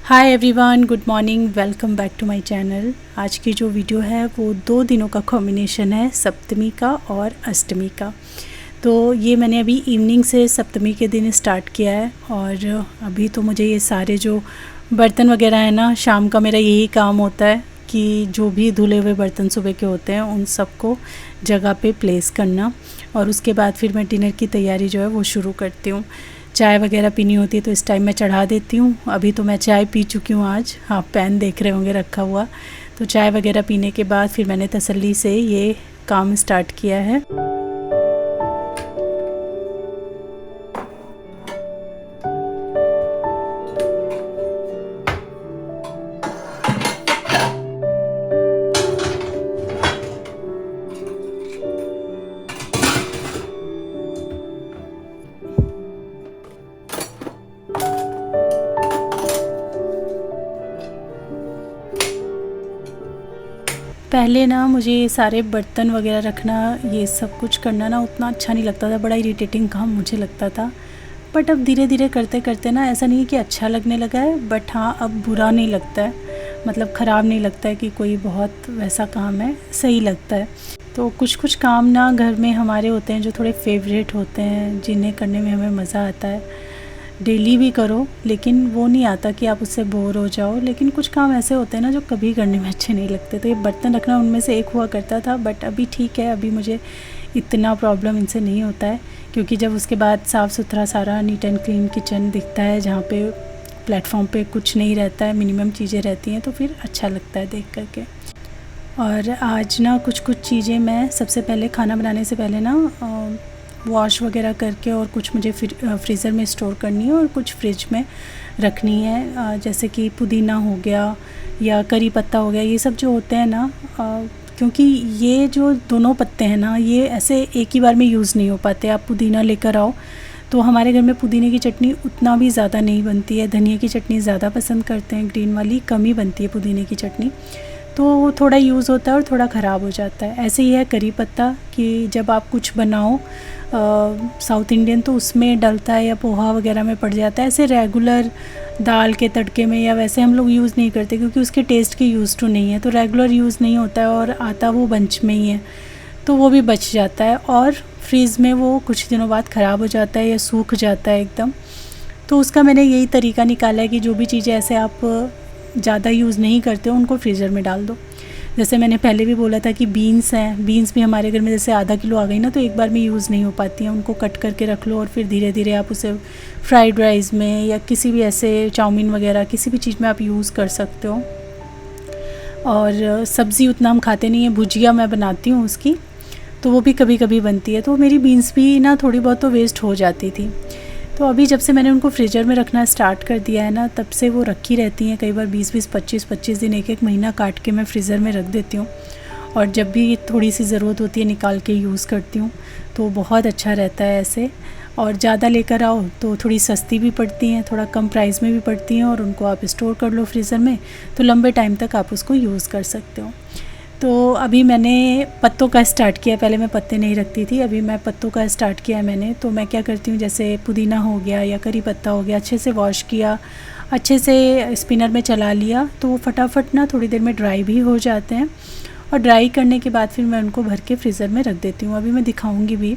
Hi everyone, good morning, welcome back to my channel. आज की जो वीडियो है वो 2 दिनों का कॉम्बिनेशन है, सप्तमी का और अष्टमी का। तो ये मैंने अभी इवनिंग से सप्तमी के दिन स्टार्ट किया है और अभी तो मुझे ये सारे जो बर्तन वगैरह है ना, शाम का मेरा यही काम होता है कि जो भी धुले हुए बर्तन सुबह के होते हैं उन सबको जगह पे प्लेस करना और उसके बाद फिर मैं डिनर की तैयारी जो है वो शुरू करती हूँ। चाय वगैरह पीनी होती है तो इस टाइम मैं चढ़ा देती हूँ। अभी तो मैं चाय पी चुकी हूँ आज, आप पैन देख रहे होंगे रखा हुआ। तो चाय वगैरह पीने के बाद फिर मैंने तसल्ली से ये काम स्टार्ट किया है। पहले ना मुझे ये सारे बर्तन वगैरह रखना, ये सब कुछ करना ना उतना अच्छा नहीं लगता था, बड़ा इरिटेटिंग काम मुझे लगता था। बट अब धीरे धीरे करते करते ना ऐसा नहीं है कि अच्छा लगने लगा है, बट हाँ अब बुरा नहीं लगता है, मतलब ख़राब नहीं लगता है कि कोई बहुत वैसा काम है, सही लगता है। तो कुछ कुछ काम ना घर में हमारे होते हैं जो थोड़े फेवरेट होते हैं, जिन्हें करने में हमें मज़ा आता है। डेली भी करो लेकिन वो नहीं आता कि आप उससे बोर हो जाओ, लेकिन कुछ काम ऐसे होते हैं ना जो कभी करने में अच्छे नहीं लगते। तो ये बर्तन रखना उनमें से एक हुआ करता था, बट अभी ठीक है, अभी मुझे इतना प्रॉब्लम इनसे नहीं होता है, क्योंकि जब उसके बाद साफ़ सुथरा सारा नीट एंड क्लीन किचन दिखता है जहाँ पे प्लेटफॉर्म पे कुछ नहीं रहता है, मिनिमम चीज़ें रहती हैं, तो फिर अच्छा लगता है देख करके। और आज ना कुछ कुछ चीज़ें मैं सबसे पहले खाना बनाने से पहले ना वॉश वगैरह करके और कुछ मुझे फ्रीज़र में स्टोर करनी है और कुछ फ्रिज में रखनी है। जैसे कि पुदीना हो गया या करी पत्ता हो गया, ये सब जो होते हैं ना, क्योंकि ये जो दोनों पत्ते हैं ना ये ऐसे एक ही बार में यूज़ नहीं हो पाते। आप पुदीना लेकर आओ तो हमारे घर में पुदीने की चटनी उतना भी ज़्यादा नहीं बनती है, धनिया की चटनी ज़्यादा पसंद करते हैं, ग्रीन वाली कम ही बनती है पुदीने की चटनी। तो वो थोड़ा यूज़ होता है और थोड़ा ख़राब हो जाता है। ऐसे ही है करी पत्ता कि जब आप कुछ बनाओ साउथ इंडियन तो उसमें डलता है या पोहा वगैरह में पड़ जाता है। ऐसे रेगुलर दाल के तड़के में या वैसे हम लोग यूज़ नहीं करते, क्योंकि उसके टेस्ट की यूज़ टू नहीं है, तो रेगुलर यूज़ नहीं होता है और आता वो बंच में ही है, तो वो भी बच जाता है और फ्रीज़ में वो कुछ दिनों बाद ख़राब हो जाता है या सूख जाता है एकदम। तो उसका मैंने यही तरीका निकाला है कि जो भी चीज़ें ऐसे आप ज़्यादा यूज़ नहीं करते हो उनको फ्रीज़र में डाल दो। जैसे मैंने पहले भी बोला था कि बीन्स हैं, बीन्स भी हमारे घर में जैसे आधा किलो आ गई ना तो एक बार में यूज़ नहीं हो पाती हैं, उनको कट करके रख लो और फिर धीरे धीरे आप उसे फ्राइड राइस में या किसी भी ऐसे चाउमीन वगैरह किसी भी चीज़ में आप यूज़ कर सकते हो। और सब्ज़ी उतना हम खाते नहीं हैं, भुजिया मैं बनाती हूँ उसकी, तो वो भी कभी कभी बनती है, तो मेरी बीन्स भी ना थोड़ी बहुत तो वेस्ट हो जाती थी। तो अभी जब से मैंने उनको फ्रीज़र में रखना स्टार्ट कर दिया है ना, तब से वो रखी रहती हैं, कई बार 20-20 25-25 दिन, एक एक महीना काट के मैं फ्रीज़र में रख देती हूँ और जब भी थोड़ी सी ज़रूरत होती है निकाल के यूज़ करती हूँ। तो बहुत अच्छा रहता है ऐसे। और ज़्यादा लेकर आओ तो थोड़ी सस्ती भी पड़ती हैं, थोड़ा कम प्राइस में भी पड़ती हैं और उनको आप स्टोर कर लो फ्रीज़र में, तो लंबे टाइम तक आप उसको यूज़ कर सकते हो। तो अभी मैंने पत्तों का स्टार्ट किया, पहले मैं पत्ते नहीं रखती थी, अभी मैं पत्तों का स्टार्ट किया है मैंने। तो मैं क्या करती हूँ, जैसे पुदीना हो गया या करी पत्ता हो गया, अच्छे से वॉश किया, अच्छे से स्पिनर में चला लिया, तो वो फटाफट ना थोड़ी देर में ड्राई भी हो जाते हैं। और ड्राई करने के बाद फिर मैं उनको भर के फ्रीज़र में रख देती हूँ। अभी मैं दिखाऊँगी भी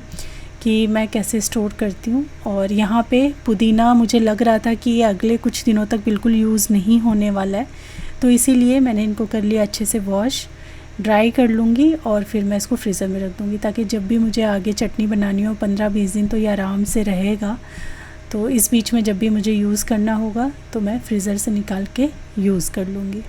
कि मैं कैसे स्टोर करती हूँ। और यहाँ पे पुदीना मुझे लग रहा था कि ये अगले कुछ दिनों तक बिल्कुल यूज़ नहीं होने वाला है, तो इसीलिए मैंने इनको कर लिया अच्छे से वॉश, ड्राई कर लूँगी और फिर मैं इसको फ्रीज़र में रख दूँगी, ताकि जब भी मुझे आगे चटनी बनानी हो 15-20 दिन तो ये आराम से रहेगा। तो इस बीच में जब भी मुझे यूज़ करना होगा तो मैं फ्रीज़र से निकाल के यूज़ कर लूँगी।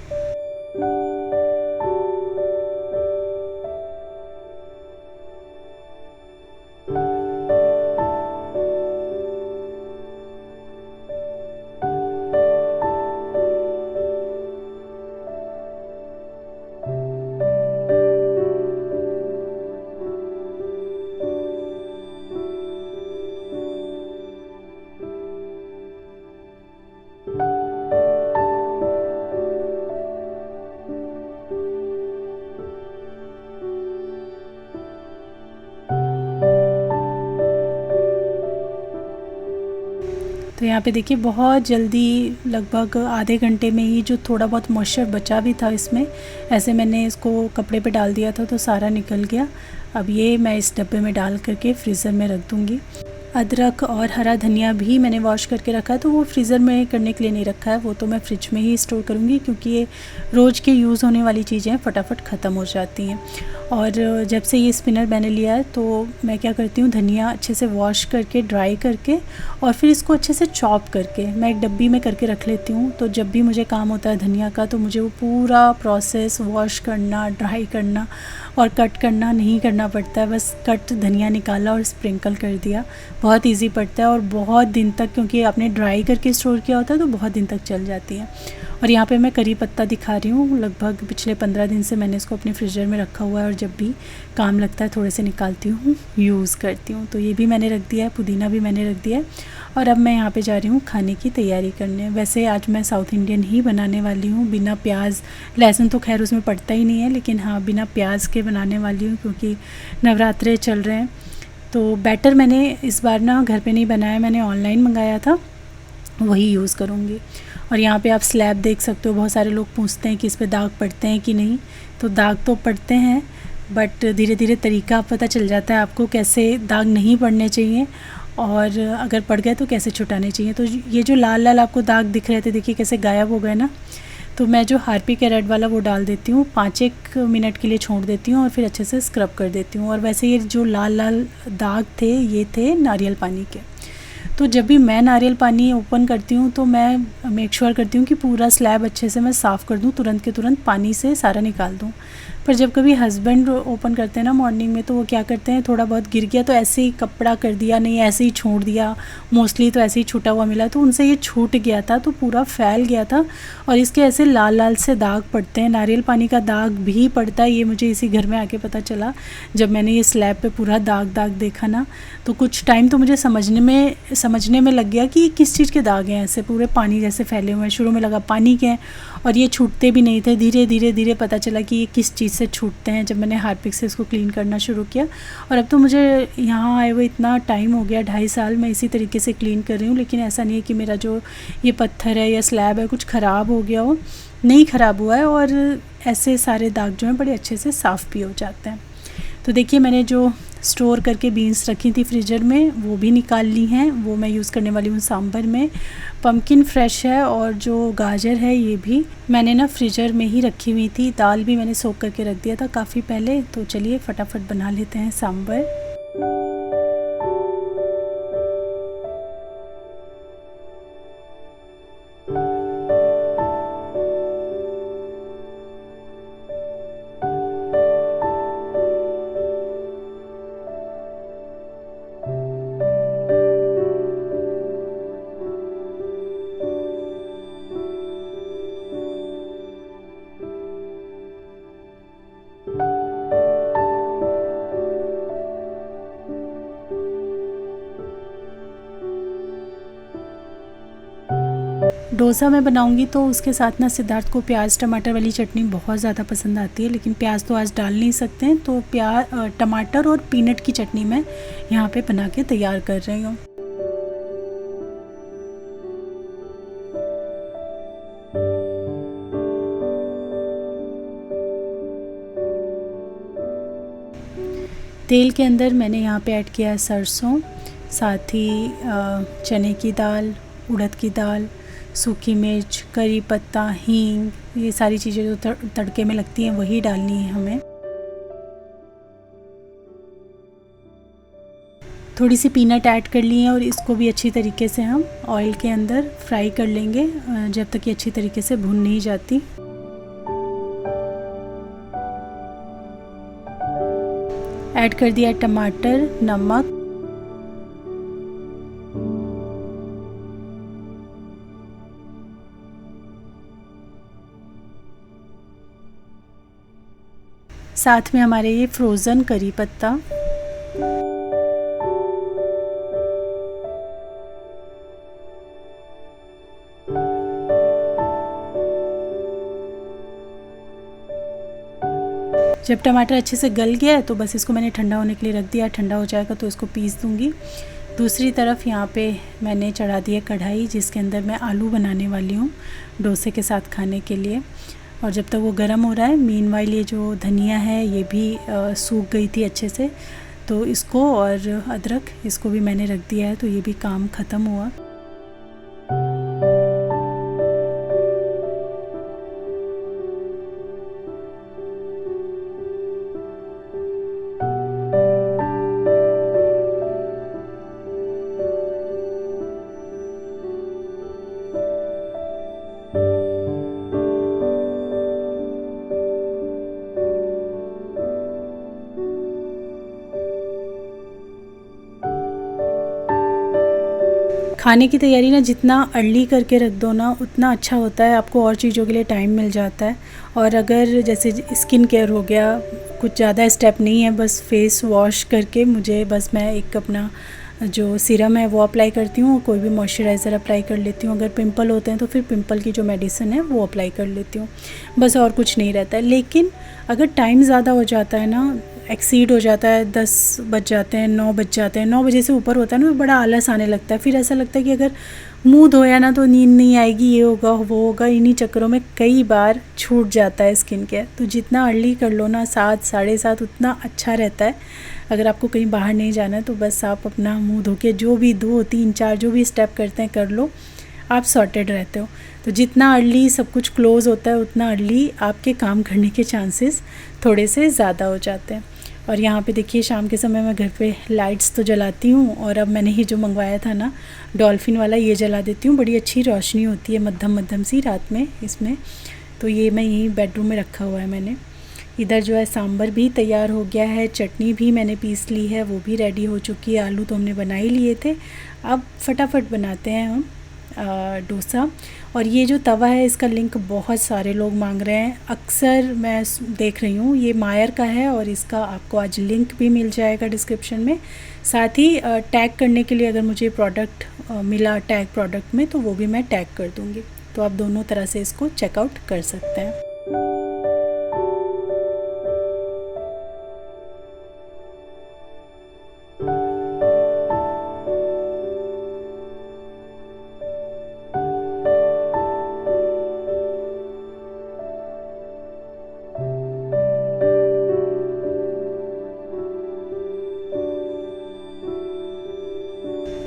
यहाँ पे देखिए बहुत जल्दी, लगभग आधे घंटे में ही जो थोड़ा बहुत मॉइस्चर बचा भी था इसमें, ऐसे मैंने इसको कपड़े पे डाल दिया था तो सारा निकल गया। अब ये मैं इस डब्बे में डाल करके फ्रीज़र में रख दूँगी। अदरक और हरा धनिया भी मैंने वॉश करके रखा है, तो वो फ्रीज़र में करने के लिए नहीं रखा है, वो तो मैं फ्रिज में ही स्टोर करूँगी, क्योंकि ये रोज़ के यूज़ होने वाली चीज़ें फटाफट ख़त्म हो जाती हैं। और जब से ये स्पिनर मैंने लिया है तो मैं क्या करती हूँ, धनिया अच्छे से वॉश करके ड्राई करके और फिर इसको अच्छे से चॉप करके मैं एक डब्बी में करके रख लेती हूँ। तो जब भी मुझे काम होता है धनिया का, तो मुझे वो पूरा प्रोसेस वॉश करना, ड्राई करना और कट करना नहीं करना पड़ता है। बस कट धनिया निकाला और स्प्रिंकल कर दिया, बहुत इजी पड़ता है और बहुत दिन तक, क्योंकि आपने ड्राई करके स्टोर किया होता है तो बहुत दिन तक चल जाती है। और यहाँ पे मैं करी पत्ता दिखा रही हूँ, लगभग पिछले 15 दिन से मैंने इसको अपने फ्रीज़र में रखा हुआ है और जब भी काम लगता है थोड़े से निकालती हूँ, यूज़ करती हूँ। तो ये भी मैंने रख दिया है, पुदीना भी मैंने रख दिया है। और अब मैं यहाँ पे जा रही हूँ खाने की तैयारी करने। वैसे आज मैं साउथ इंडियन ही बनाने वाली हूँ, बिना प्याज लहसुन तो खैर उसमें पड़ता ही नहीं है, लेकिन हाँ बिना प्याज के बनाने वाली हूँ, क्योंकि नवरात्रे चल रहे हैं। तो बैटर मैंने इस बार ना घर पे नहीं बनाया, मैंने ऑनलाइन मंगाया था, वही यूज़ करूँगी। और यहाँ पे आप स्लैब देख सकते हो, बहुत सारे लोग पूछते हैं कि इस पे दाग पड़ते हैं कि नहीं। तो दाग तो पड़ते हैं, बट धीरे धीरे तरीका पता चल जाता है आपको कैसे दाग नहीं पड़ने चाहिए और अगर पड़ गए तो कैसे छुटाने चाहिए। तो ये जो लाल लाल आपको दाग दिख रहे थे, देखिए कैसे गायब हो गए ना। तो मैं जो हार्पिक रेड वाला वो डाल देती हूँ, 5-1 मिनट के लिए छोड़ देती हूँ और फिर अच्छे से स्क्रब कर देती हूँ। और वैसे ये जो लाल लाल दाग थे, ये थे नारियल पानी के। तो जब भी मैं नारियल पानी ओपन करती हूँ तो मैं मेक श्योर करती हूँ कि पूरा स्लैब अच्छे से मैं साफ़ कर दूँ, तुरंत के तुरंत पानी से सारा निकाल दूँ। पर जब कभी हस्बैंड ओपन करते हैं ना मॉर्निंग में, तो वो क्या करते हैं, थोड़ा बहुत गिर गया तो ऐसे ही कपड़ा कर दिया, नहीं ऐसे ही छोड़ दिया, मोस्टली तो ऐसे ही छूटा हुआ मिला, तो उनसे ये छूट गया था तो पूरा फैल गया था और इसके ऐसे लाल लाल से दाग पड़ते हैं। नारियल पानी का दाग भी पड़ता है, ये मुझे इसी घर में आके पता चला जब मैंने ये स्लैब पे पूरा दाग दाग देखा ना। तो कुछ टाइम तो मुझे समझने में लग गया कि ये किस चीज़ के दाग हैं, ऐसे पूरे पानी जैसे फैले हुए हैं। शुरू में लगा पानी के हैं और ये छूटते भी नहीं थे, धीरे धीरे धीरे पता चला कि ये किस चीज़ से छूटते हैं, जब मैंने हार्पिक से इसको क्लीन करना शुरू किया। और अब तो मुझे यहाँ आए हुए इतना टाइम हो गया, 2.5 साल मैं इसी तरीके से क्लीन कर रही हूँ, लेकिन ऐसा नहीं है कि मेरा जो ये पत्थर है या स्लैब है कुछ ख़राब हो गया हो, नहीं ख़राब हुआ है। और ऐसे सारे दाग जो हैं बड़े अच्छे से साफ़ भी हो जाते हैं। तो देखिए मैंने जो स्टोर करके बीन्स रखी थी फ्रीजर में, वो भी निकाल ली हैं, वो मैं यूज़ करने वाली हूँ सांभर में। पम्पकिन फ्रेश है और जो गाजर है ये भी मैंने ना फ्रीजर में ही रखी हुई थी। दाल भी मैंने सोख करके रख दिया था काफ़ी पहले। तो चलिए फटाफट बना लेते हैं सांभर। डोसा मैं बनाऊंगी तो उसके साथ ना सिद्धार्थ को प्याज टमाटर वाली चटनी बहुत ज़्यादा पसंद आती है, लेकिन प्याज तो आज डाल नहीं सकते हैं, तो टमाटर और पीनट की चटनी मैं यहाँ पे बना के तैयार कर रही हूँ। तेल के अंदर मैंने यहाँ पे ऐड किया है सरसों, साथ ही चने की दाल, उड़द की दाल, सूखी मिर्च, करी पत्ता, हींग, ये सारी चीज़ें जो तड़के में लगती हैं वही डालनी है हमें। थोड़ी सी पीनट ऐड कर ली है और इसको भी अच्छी तरीके से हम ऑयल के अंदर फ्राई कर लेंगे जब तक ये अच्छी तरीके से भुन नहीं जाती। ऐड कर दिया टमाटर, नमक, साथ में हमारे ये फ्रोज़न करी पत्ता, जब टमाटर अच्छे से गल गया है तो बस इसको मैंने ठंडा होने के लिए रख दिया। ठंडा हो जाएगा तो इसको पीस दूंगी। दूसरी तरफ यहाँ पे मैंने चढ़ा दिया कढ़ाई, जिसके अंदर मैं आलू बनाने वाली हूँ डोसे के साथ खाने के लिए। और जब तक वो गर्म हो रहा है, मीनवाइल ये जो धनिया है ये भी सूख गई थी अच्छे से, तो इसको और अदरक इसको भी मैंने रख दिया है, तो ये भी काम ख़त्म हुआ। खाने की तैयारी ना जितना अर्ली करके रख दो ना उतना अच्छा होता है, आपको और चीज़ों के लिए टाइम मिल जाता है। और अगर जैसे स्किन केयर हो गया, कुछ ज़्यादा स्टेप नहीं है, बस फेस वॉश करके मैं एक अपना जो सीरम है वो अप्लाई करती हूँ, कोई भी मॉइस्चराइज़र अप्लाई कर लेती हूँ। अगर पिंपल होते हैं तो फिर पिंपल की जो मेडिसिन है वो अप्लाई कर लेती हूँ, बस और कुछ नहीं रहता है। लेकिन अगर टाइम ज़्यादा हो जाता है ना, एक्सीड हो जाता है, 10 बज जाते हैं, 9 बज जाते हैं, 9 बजे से ऊपर होता है ना, तो बड़ा आलस आने लगता है। फिर ऐसा लगता है कि अगर मुँह धोया ना तो नींद नहीं आएगी, ये होगा वो होगा, इन्हीं चक्करों में कई बार छूट जाता है स्किन केयर। तो जितना अर्ली कर लो ना, 7 साढ़े 7, उतना अच्छा रहता है। अगर आपको कहीं बाहर नहीं जाना है तो बस आप अपना मुँह धो के जो भी 2 3 4 जो भी स्टेप करते हैं कर लो, आप सॉर्टेड रहते हो। तो जितना अर्ली सब कुछ क्लोज़ होता है उतना अर्ली आपके काम करने के चांसेस थोड़े से ज़्यादा हो जाते हैं। और यहाँ पे देखिए शाम के समय मैं घर पे लाइट्स तो जलाती हूँ, और अब मैंने ये जो मंगवाया था ना डॉल्फिन वाला, ये जला देती हूँ। बड़ी अच्छी रोशनी होती है मध्यम मध्यम सी रात में इसमें। तो ये मैं यहीं बेडरूम में रखा हुआ है मैंने। इधर जो है सांभर भी तैयार हो गया है, चटनी भी मैंने पीस ली है, वो भी रेडी हो चुकी है। आलू तो हमने बना ही लिए थे, अब फटाफट बनाते हैं हम डोसा। और ये जो तवा है इसका लिंक बहुत सारे लोग मांग रहे हैं, अक्सर मैं देख रही हूँ। ये मायर का है और इसका आपको आज लिंक भी मिल जाएगा डिस्क्रिप्शन में। साथ ही टैग करने के लिए अगर मुझे प्रोडक्ट मिला टैग प्रोडक्ट में, तो वो भी मैं टैग कर दूँगी, तो आप दोनों तरह से इसको चेकआउट कर सकते हैं।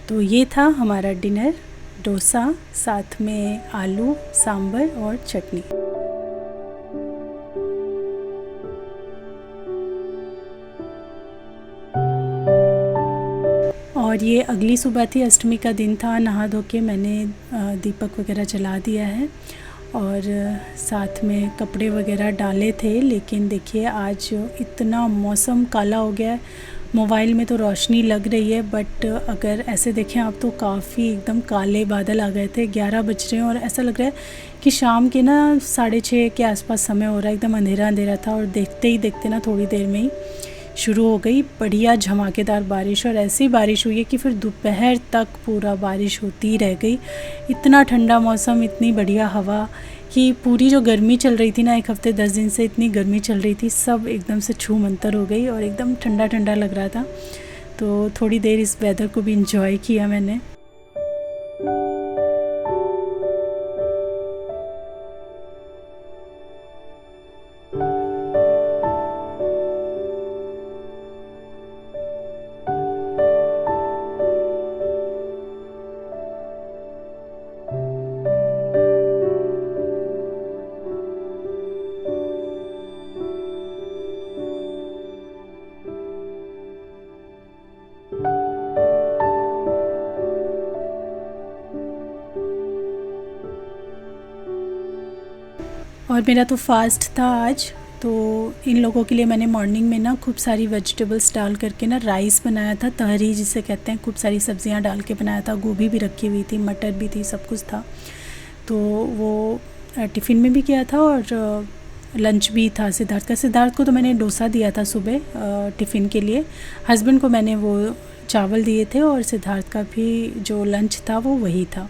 तो ये था हमारा डिनर, डोसा, साथ में आलू, सांभर और चटनी। और ये अगली सुबह थी, अष्टमी का दिन था। नहा धो के मैंने दीपक वगैरह जला दिया है और साथ में कपड़े वगैरह डाले थे। लेकिन देखिए आज इतना मौसम काला हो गया है। मोबाइल में तो रोशनी लग रही है, बट अगर ऐसे देखें आप तो काफ़ी एकदम काले बादल आ गए थे। 11 बज रहे हैं और ऐसा लग रहा है कि शाम के ना 6:30 के आसपास समय हो रहा है। एकदम अंधेरा अंधेरा था और देखते ही देखते ना थोड़ी देर में ही शुरू हो गई बढ़िया झमाकेदार बारिश। और ऐसी बारिश हुई है कि फिर दोपहर तक पूरा बारिश होती रह गई। इतना ठंडा मौसम, इतनी बढ़िया हवा कि पूरी जो गर्मी चल रही थी ना 1 हफ्ते 10 दिन से, इतनी गर्मी चल रही थी, सब एकदम से छू मंतर हो गई और एकदम ठंडा ठंडा लग रहा था। तो थोड़ी देर इस वेदर को भी इंजॉय किया मैंने। और मेरा तो फास्ट था आज, तो इन लोगों के लिए मैंने मॉर्निंग में ना खूब सारी वेजिटेबल्स डाल करके ना राइस बनाया था, तहरी जिसे कहते हैं। खूब सारी सब्जियां डाल के बनाया था, गोभी भी रखी हुई थी, मटर भी थी, सब कुछ था। तो वो टिफ़िन में भी किया था और लंच भी था सिद्धार्थ का। सिद्धार्थ को तो मैंने डोसा दिया था सुबह टिफ़िन के लिए, हस्बैंड को मैंने वो चावल दिए थे और सिद्धार्थ का भी जो लंच था वो वही था।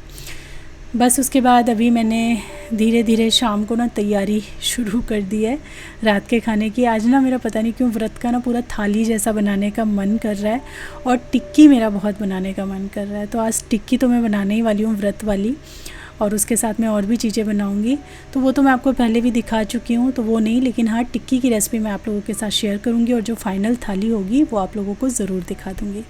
बस उसके बाद अभी मैंने धीरे धीरे शाम को ना तैयारी शुरू कर दी है रात के खाने की। आज ना मेरा पता नहीं क्यों व्रत का ना पूरा थाली जैसा बनाने का मन कर रहा है और टिक्की मेरा बहुत बनाने का मन कर रहा है। तो आज टिक्की तो मैं बनाने ही वाली हूँ व्रत वाली, और उसके साथ मैं और भी चीज़ें बनाऊंगी। तो वो तो मैं आपको पहले भी दिखा चुकी हूँ, तो वो नहीं, लेकिन हाँ टिक्की की रेसिपी मैं आप लोगों के साथ शेयर करूँगी और जो फाइनल थाली होगी वो आप लोगों को ज़रूर दिखा दूँगी।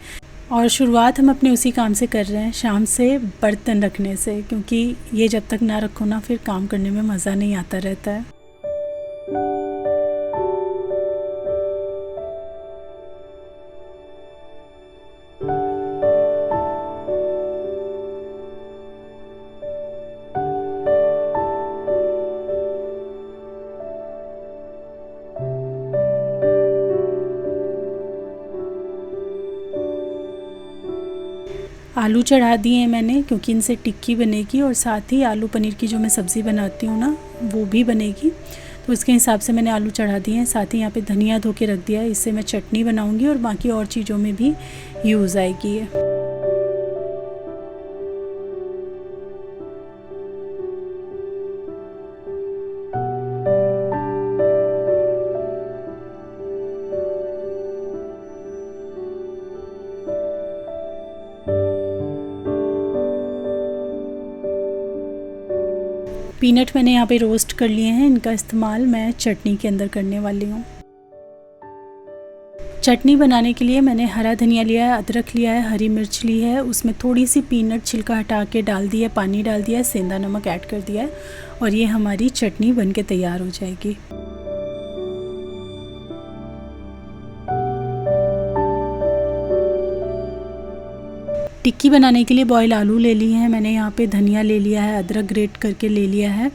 और शुरुआत हम अपने उसी काम से कर रहे हैं, शाम से बर्तन रखने से, क्योंकि ये जब तक ना रखो ना फिर काम करने में मज़ा नहीं आता रहता है। आलू चढ़ा दिए हैं मैंने, क्योंकि इनसे टिक्की बनेगी और साथ ही आलू पनीर की जो मैं सब्ज़ी बनाती हूँ ना वो भी बनेगी। तो इसके हिसाब से मैंने आलू चढ़ा दिए हैं। साथ ही यहाँ पे धनिया धो के रख दिया है, इससे मैं चटनी बनाऊँगी और बाकी और चीज़ों में भी यूज़ आएगी ये। पीनट मैंने यहाँ पे रोस्ट कर लिए हैं, इनका इस्तेमाल मैं चटनी के अंदर करने वाली हूँ। चटनी बनाने के लिए मैंने हरा धनिया लिया है, अदरक लिया है, हरी मिर्च ली है, उसमें थोड़ी सी पीनट छिलका हटा के डाल दिया, पानी डाल दिया, सेंधा नमक ऐड कर दिया है और ये हमारी चटनी बनके तैयार हो जाएगी। टिक्की बनाने के लिए बॉयल आलू ले लिए हैं मैंने, यहाँ पे धनिया ले लिया है, अदरक ग्रेट करके ले लिया है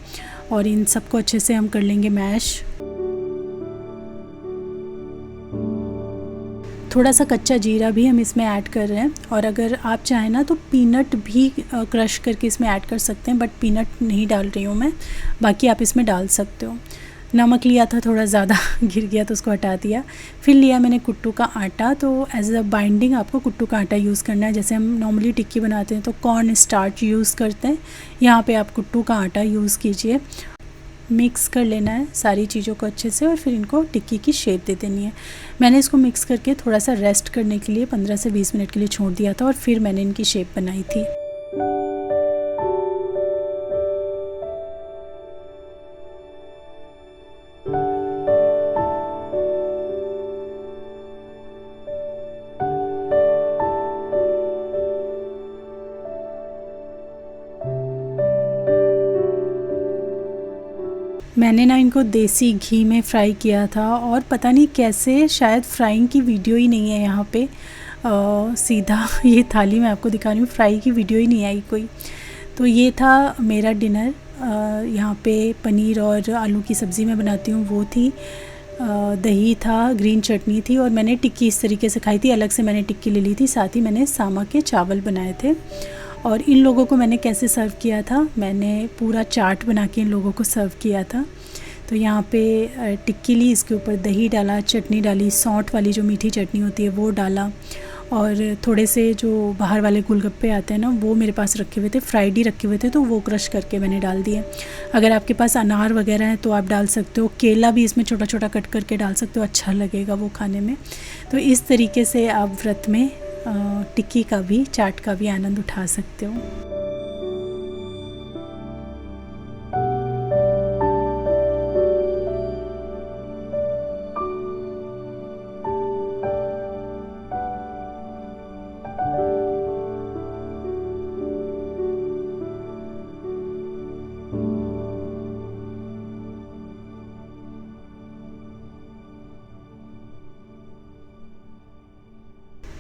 और इन सबको अच्छे से हम कर लेंगे मैश। थोड़ा सा कच्चा जीरा भी हम इसमें ऐड कर रहे हैं और अगर आप चाहें ना तो पीनट भी क्रश करके इसमें ऐड कर सकते हैं, बट पीनट नहीं डाल रही हूँ मैं, बाकी आप इसमें डाल सकते हो। नमक लिया था, थोड़ा ज़्यादा गिर गया तो उसको हटा दिया। फिर लिया मैंने कुट्टू का आटा, तो एज अ बाइंडिंग आपको कुट्टू का आटा यूज़ करना है। जैसे हम नॉर्मली टिक्की बनाते हैं तो कॉर्न स्टार्च यूज़ करते हैं, यहाँ पे आप कुट्टू का आटा यूज़ कीजिए। मिक्स कर लेना है सारी चीज़ों को अच्छे से और फिर इनको टिक्की की शेप दे देनी है। मैंने इसको मिक्स करके थोड़ा सा रेस्ट करने के लिए 15 से 20 मिनट के लिए छोड़ दिया था और फिर मैंने इनकी शेप बनाई थी। मैंने ना इनको देसी घी में फ्राई किया था और पता नहीं कैसे, शायद फ्राइंग की वीडियो ही नहीं है यहाँ पे। सीधा ये थाली मैं आपको दिखा रही हूँ, फ्राई की वीडियो ही नहीं आई कोई। तो ये था मेरा डिनर। यहाँ पे पनीर और आलू की सब्ज़ी मैं बनाती हूँ वो थी, दही था, ग्रीन चटनी थी और मैंने टिक्की इस तरीके से खाई थी। अलग से मैंने टिक्की ले ली थी, साथ ही मैंने सामा के चावल बनाए थे। और इन लोगों को मैंने कैसे सर्व किया था, मैंने पूरा चाट बना के इन लोगों को सर्व किया था। तो यहाँ पे टिक्की ली, इसके ऊपर दही डाला, चटनी डाली, सौंठ वाली जो मीठी चटनी होती है वो डाला और थोड़े से जो बाहर वाले गोलगप्पे आते हैं ना वो मेरे पास रखे हुए थे, फ्राइड ही रखे हुए थे, तो वो क्रश करके मैंने डाल दिए। अगर आपके पास अनार वगैरह है तो आप डाल सकते हो, केला भी इसमें छोटा छोटा कट करके डाल सकते हो, अच्छा लगेगा वो खाने में। तो इस तरीके से आप व्रत में टिक्की का भी, चाट का भी आनंद उठा सकते हो।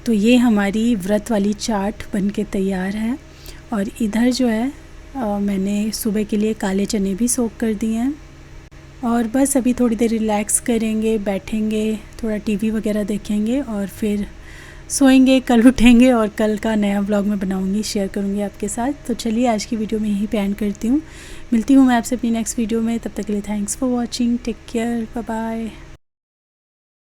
तो ये हमारी व्रत वाली चाट बनके तैयार है और इधर जो है मैंने सुबह के लिए काले चने भी सोक कर दिए हैं और बस अभी थोड़ी देर रिलैक्स करेंगे, बैठेंगे, थोड़ा टीवी वगैरह देखेंगे और फिर सोएंगे। कल उठेंगे और कल का नया व्लॉग मैं बनाऊंगी, शेयर करूंगी आपके साथ। तो चलिए आज की वीडियो में यहीं पे एंड करती हूँ। मिलती हूँ मैं आपसे अपनी नेक्स्ट वीडियो में, तब तक के लिए thanks for watching, take care, bye bye.